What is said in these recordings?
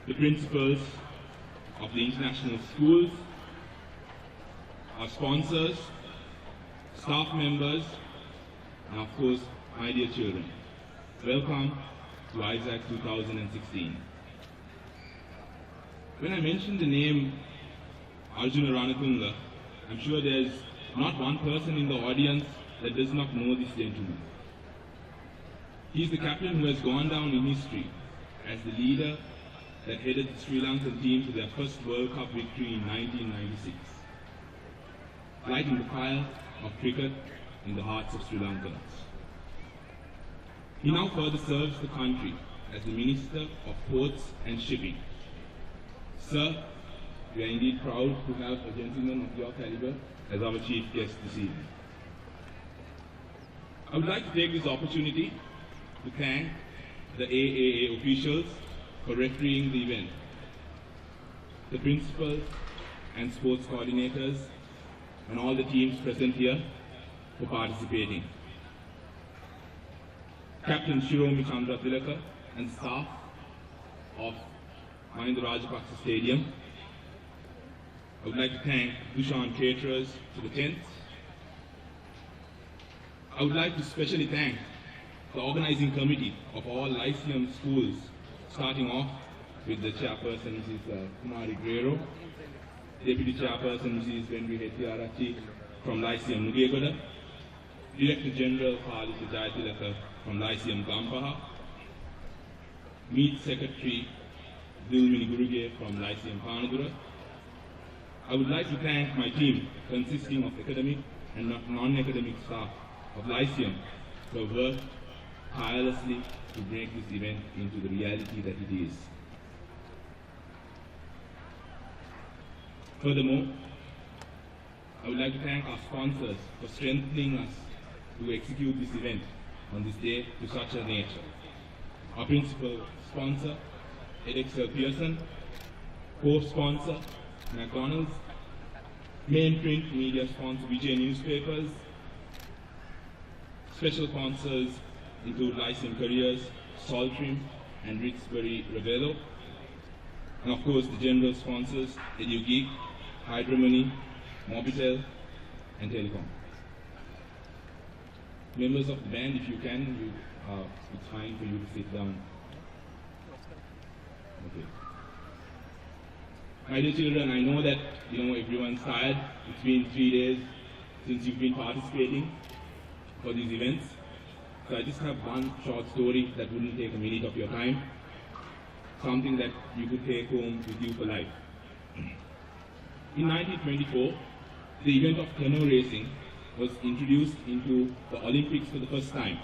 the principals of the international schools, our sponsors, staff members, and of course, my dear children. Welcome to ISAC 2016. When I mention the name Arjuna Ranatunga, I'm sure there's not one person in the audience that does not know this gentleman. He's the captain who has gone down in history as the leader that headed the Sri Lankan team to their first World Cup victory in 1996, lighting the fire of cricket in the hearts of Sri Lankans. He now further serves the country as the Minister of Ports and Shipping. Sir, we are indeed proud to have a gentleman of your caliber as our chief guest this evening. I would like to take this opportunity to thank the AAA officials for refereeing the event, the principals and sports coordinators, and all the teams present here for participating. Captain Shiromi Chandratilaka and staff of Mahinda Rajapaksa Stadium. I would like to thank Dushan Caterers for the tents. I would like to specially thank the organizing committee of all Lyceum schools, starting off with the chairperson, Mrs. Kumari Guerrero, Deputy Chairperson, Mrs. Vendri Hettiarachchi from Lyceum Nugegoda, Director General Palita Jayatilaka from Lyceum Gampaha, Meet Secretary Dilmini Guruge from Lyceum Panadura. I would like to thank my team consisting of academic and non-academic staff of Lyceum who have worked tirelessly to make this event into the reality that it is. Furthermore, I would like to thank our sponsors for strengthening us to execute this event on this day to such a nature. Our principal sponsor, Edexcel Pearson, co-sponsor, McDonald's, main print media sponsor, Vijay Newspapers, special sponsors include Lyceum Careers, Saltrim, and Ritzbury Ravello, and of course the general sponsors, EduGeek, Hydromoney, Mobitel, and Telecom. Members of the band, if you can, it's fine for you to sit down. Okay. My dear children, I know that everyone's tired. It's been 3 days since you've been participating for these events. So I just have one short story that wouldn't take a minute of your time. Something that you could take home with you for life. In 1924, the event of canoe racing was introduced into the Olympics for the first time.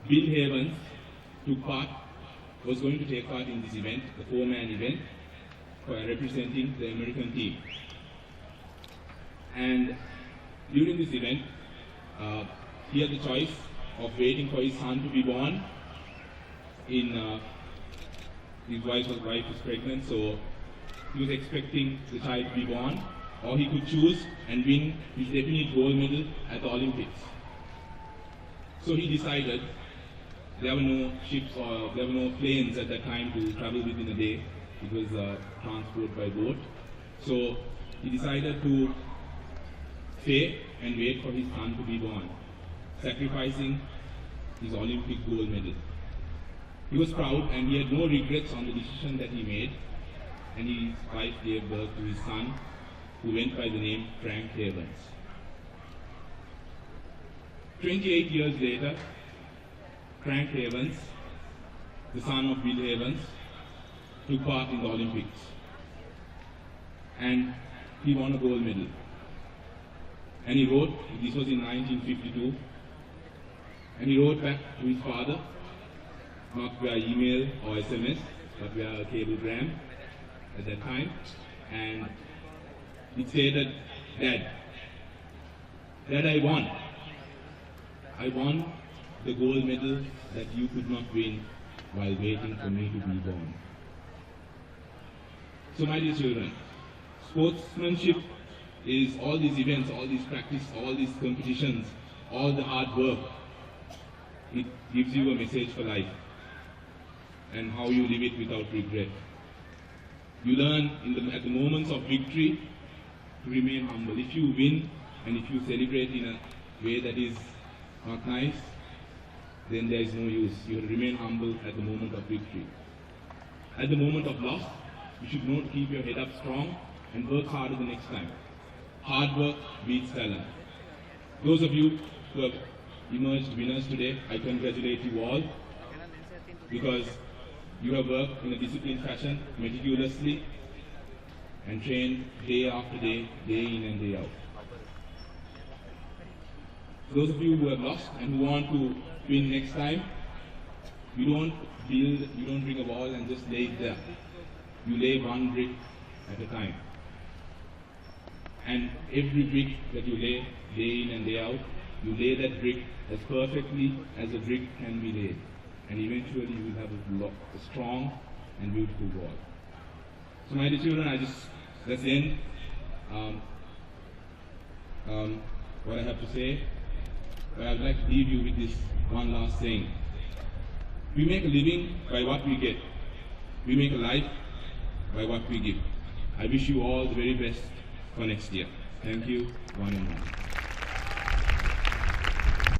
Bill Havens was going to take part in this event, the 4-man event, representing the American team. And during this event, he had the choice of waiting for his son to be born. His wife was pregnant, so he was expecting the child to be born, or he could choose and win his definite gold medal at the Olympics. So he decided, there were no ships or there were no planes at that time to travel within a day. It was transport by boat. So he decided to stay and wait for his son to be born, sacrificing his Olympic gold medal. He was proud and he had no regrets on the decision that he made, and his wife gave birth to his son, who went by the name Frank Havens. 28 years later, Frank Havens, the son of Bill Havens, took part in the Olympics, and he won a gold medal. And he wrote, this was in 1952, and he wrote back to his father, not via email or SMS, but via cablegram at that time, and it stated, Dad, I won. I won the gold medal that you could not win while waiting for me to be born. So my dear children, sportsmanship is all these events, all these practice, all these competitions, all the hard work. It gives you a message for life. and how you live it without regret. You learn at the moments of victory to remain humble. If you win and if you celebrate in a way that is not nice, then there is no use. You will remain humble at the moment of victory. At the moment of loss, you should not keep your head up strong and work harder the next time. Hard work beats talent. Those of you who have emerged winners today, I congratulate you all because you have worked in a disciplined fashion, meticulously, and trained day after day, day in and day out. Those of you who have lost and who want to win next time, you don't bring a wall and just lay it there. You lay one brick at a time. And every brick that you lay, day in and day out, you lay that brick as perfectly as a brick can be laid. And eventually you will have a strong and beautiful wall. So my dear children, that's the end. What I have to say, but I'd like to leave you with this one last saying. We make a living by what we get. We make a life by what we give. I wish you all the very best for next year. Thank you, one and all.